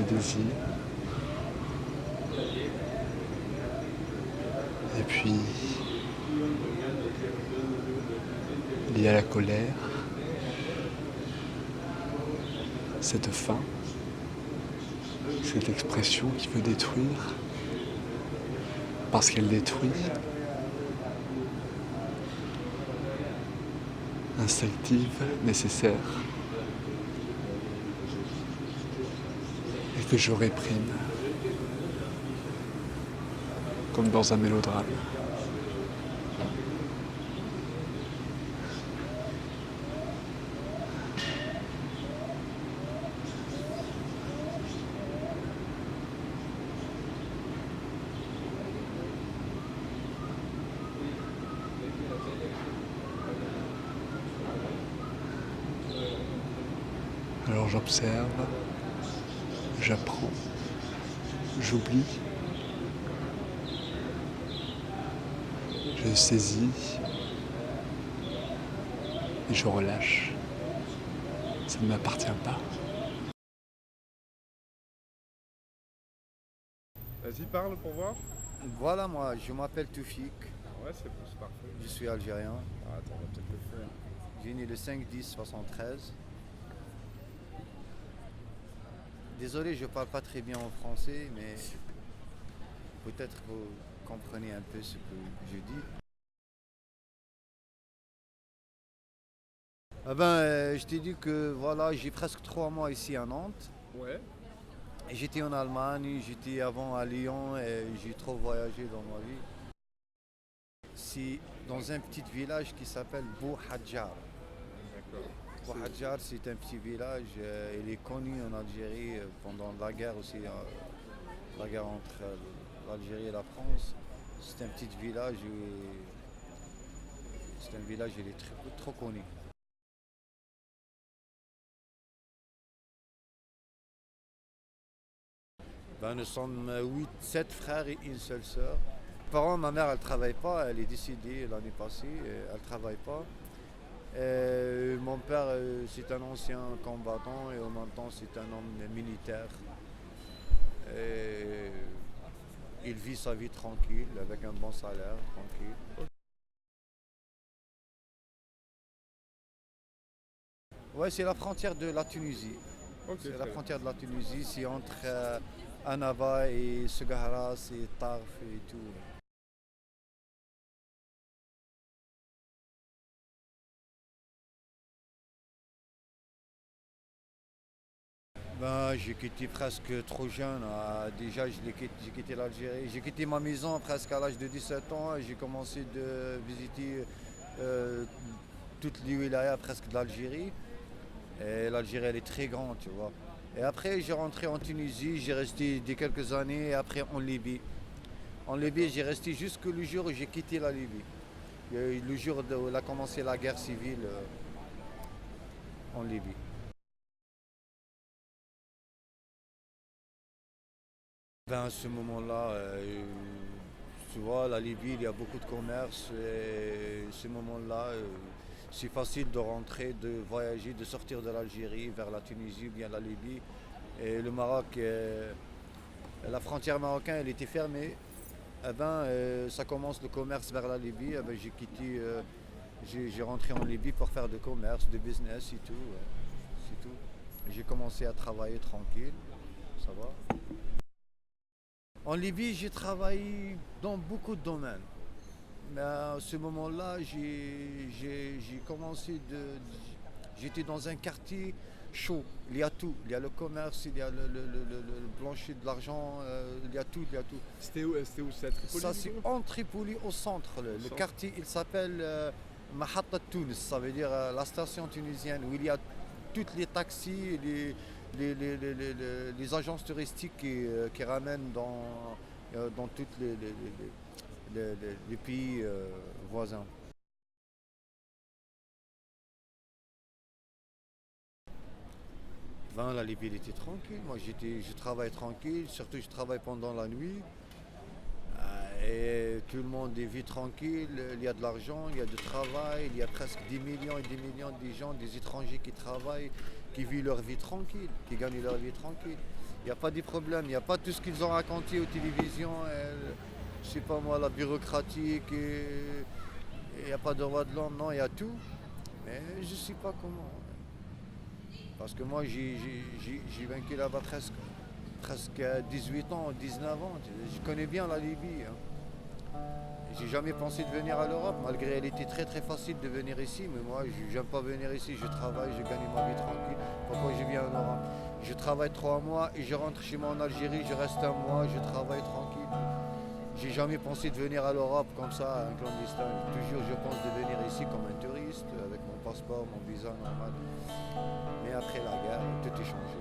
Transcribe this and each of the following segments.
le désir. Et puis, il y a la colère, cette faim, cette expression qui veut détruire, parce qu'elle détruit, instinctive, nécessaire, et que je réprime, comme dans un mélodrame. Alors j'observe, j'apprends, j'oublie, je saisis et je relâche. Ça ne m'appartient pas. Vas-y, parle pour voir. Voilà, moi, je m'appelle Toufik, Ouais, c'est parfait. je suis algérien. Ah, attends, on va peut-être le faire. J'ai né le 5-10-73. Désolé, je parle pas très bien en français, mais peut-être que vous comprenez un peu ce que je dis. Je t'ai dit que voilà, j'ai presque 3 mois ici à Nantes. Ouais. Et j'étais en Allemagne, j'étais avant à Lyon et j'ai trop voyagé dans ma vie. C'est dans un petit village qui s'appelle Bou Hadjar. D'accord. Bou Hadjar, c'est un petit village, il est connu en Algérie pendant la guerre aussi, la guerre entre l'Algérie et la France. C'est un petit village, c'est un village, il est trop connu. Nous sommes 7 frères et une seule sœur. Parents, ma mère, elle ne travaille pas, elle est décédée l'année passée, elle ne travaille pas. Mon père, c'est un ancien combattant et en même temps, c'est un homme militaire. Et il vit sa vie tranquille, avec un bon salaire, tranquille. Ouais, c'est la frontière de la Tunisie. Ok, C'est la très bien. frontière de la Tunisie, c'est entre Annaba et Segahara, c'est Tarf et tout. J'ai quitté presque trop jeune. Déjà, j'ai quitté l'Algérie. J'ai quitté ma maison presque à l'âge de 17 ans. Et j'ai commencé de visiter euh, toutes les wilayas presque de l'Algérie. Et l'Algérie, elle est très grande, tu vois. Et après, j'ai rentré en Tunisie. J'ai resté des quelques années. Et après, en Libye. En Libye, j'ai resté jusqu'au jour où j'ai quitté la Libye. Le jour où il a commencé la guerre civile en Libye. À ce moment-là, tu vois, la Libye, il y a beaucoup de commerce et ce moment-là, c'est facile de rentrer, de voyager, de sortir de l'Algérie vers la Tunisie ou bien la Libye. Et le Maroc, la frontière marocaine, elle était fermée. Ça commence le commerce vers la Libye. J'ai quitté, j'ai rentré en Libye pour faire du commerce, du business et tout. C'est tout. J'ai commencé à travailler tranquille, ça va. En Libye, j'ai travaillé dans beaucoup de domaines. Mais à ce moment-là, j'ai commencé j'étais dans un quartier chaud. Il y a tout. Il y a le commerce, il y a le plancher de l'argent, il y a tout, il y a tout. C'était où c'est à Tripoli? Ça, du c'est coup en Tripoli, au centre. Le centre. quartier, il s'appelle Mahatta Tunis. Ça veut dire la station tunisienne où il y a toutes les taxis, les agences touristiques qui ramènent dans tous les pays voisins. La Libye elle était tranquille. Moi, je travaille tranquille. Surtout, je travaille pendant la nuit. Et tout le monde vit tranquille. Il y a de l'argent, il y a du travail. Il y a presque 10 millions et des millions de gens, des étrangers qui travaillent, qui vivent leur vie tranquille, qui gagnent leur vie tranquille. Il n'y a pas de problème, il n'y a pas tout ce qu'ils ont raconté aux télévisions, je sais pas moi, la bureaucratique, il n'y a pas de droit de l'homme, non, il y a tout. Mais je ne sais pas comment. Parce que moi, j'ai vaincu là-bas presque 18 ans, 19 ans. Je connais bien la Libye. Hein. J'ai jamais pensé de venir à l'Europe, malgré elle était très très facile de venir ici. Mais moi, je n'aime pas venir ici. Je travaille, je gagne ma vie tranquille. Pourquoi je viens en Europe? Je travaille 3 mois et je rentre chez moi en Algérie. Je reste 1 mois, je travaille tranquille. J'ai jamais pensé de venir à l'Europe comme ça, un clandestin. Toujours, je pense de venir ici comme un touriste, avec mon passeport, mon visa normal. Mais après la guerre, tout est changé.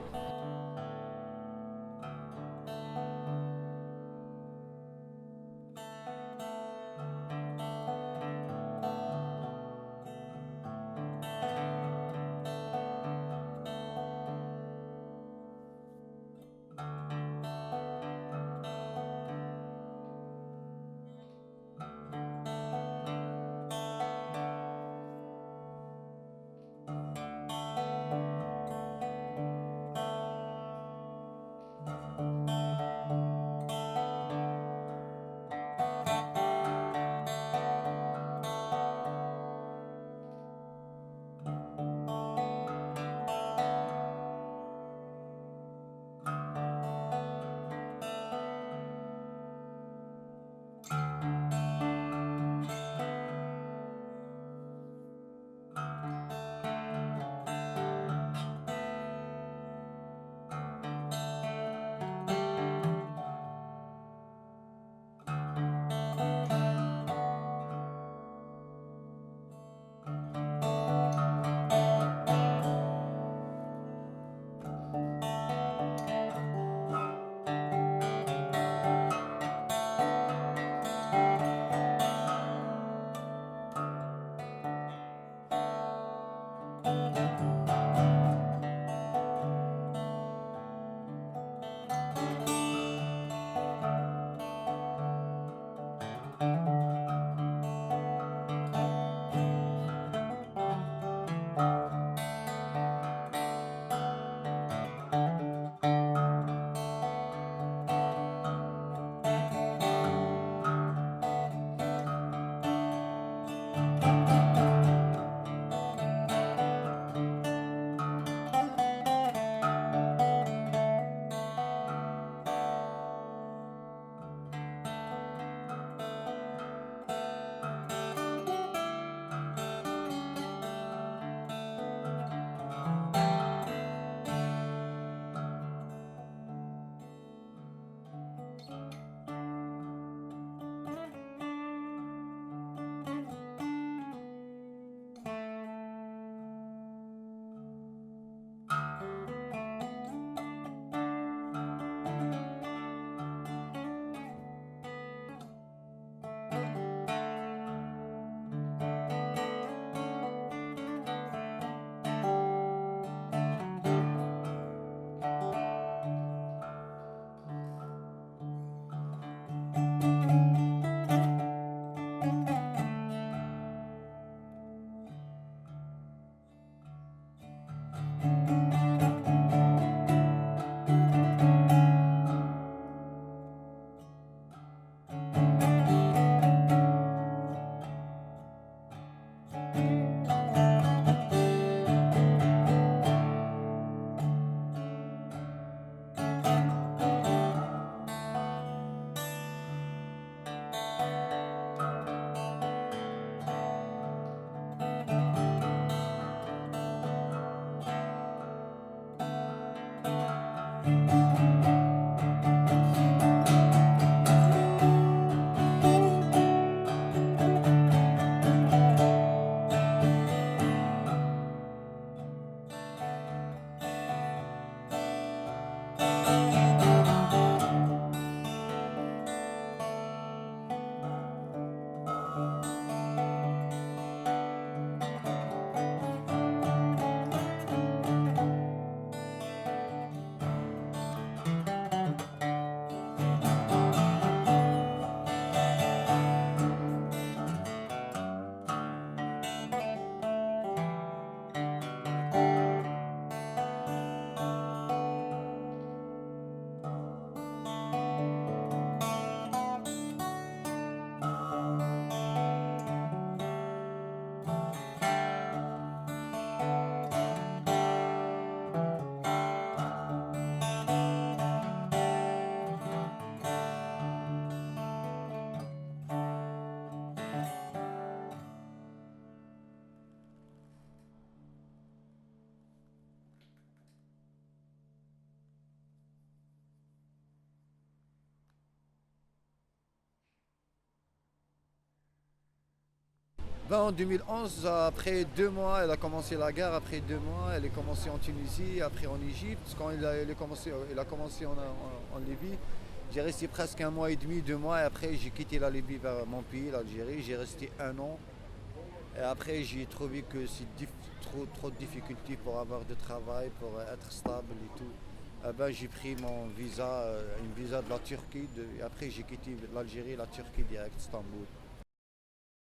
En 2011, après 2 mois, elle a commencé la guerre. Après 2 mois, elle est commencée en Tunisie, après en Égypte. Quand elle a commencé en Libye, j'ai resté presque 1 mois et demi, 2 mois. Et après, j'ai quitté la Libye vers mon pays, l'Algérie. J'ai resté 1 an. Et après, j'ai trouvé que c'est trop de difficultés pour avoir de travail, pour être stable et tout. J'ai pris mon visa, une visa de la Turquie. Et après, j'ai quitté l'Algérie, la Turquie direct, Istanbul.